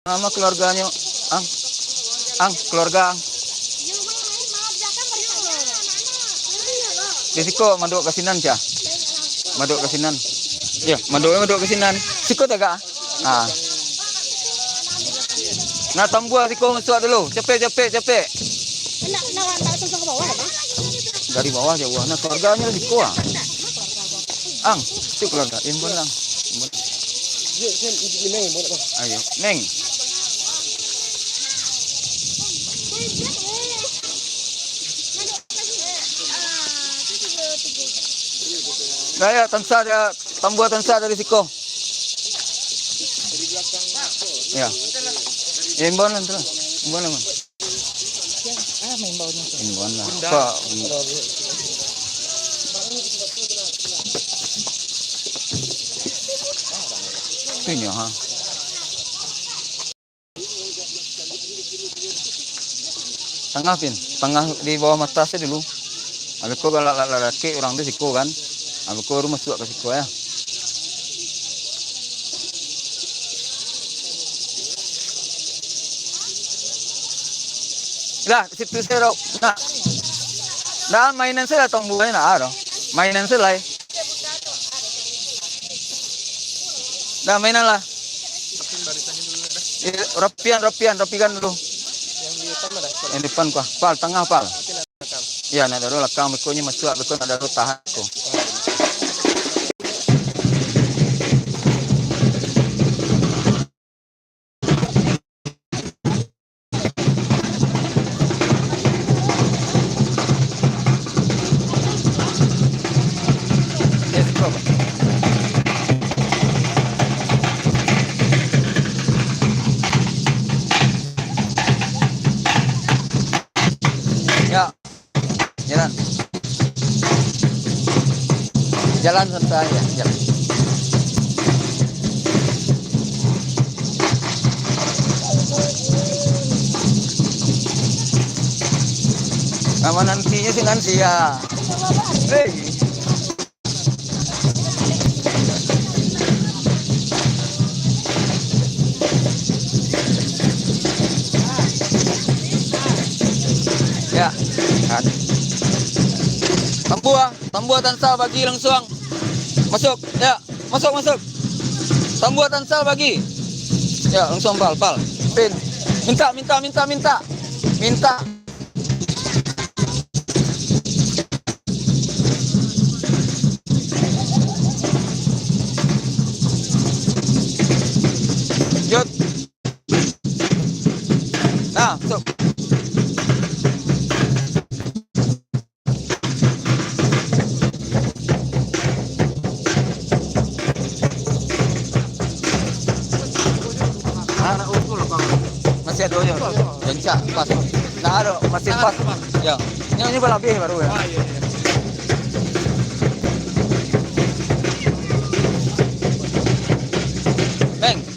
Nama keluarganya keluarga Desiko maduk kasinan cia. Maduk kasinan. Ya, maduk kasinan. Siko tak? Ah. Nah, tambua siko masuk dulu. Cepet. Nak ke bawah apa? Dari bawah jauh. Nah, keluarganya siko ah. Itu keluarga. Imbon lang. Ayo, Neng. Gaya tansa dia tambua tansa dari siko. Ya. Imbon lang tu. Imbon lang. Imbon lah. Pak. Ini ha. Tengah di bawah mata saya dulu. Habis ko laki orang tu siko kan. Habis ko rumah masuk ke siko ya. Lah, situ saya nak. Dah mainan saya tong bukan nak mainan saya lah. Dah mainan lah. Rapikan dulu. Yang di depan kuah. Pal, tengah pal. Ya, nak daru lakang mikonya masuk, bekon ada daru tahan ko. Ya, jalan santai ya, jalan. Nama nantinya si Nancy ya. Hey. Ya, kan. Tambua tansa bagi langsung. Masuk, ya, masuk. Tambua tansa bagi. Ya, langsung pal. Pin. Minta. Jod. Nah, masuk. Masih ada je. Jancak pas. Nah ada masih pas. Ya. Ini lebih baru ya. Bang.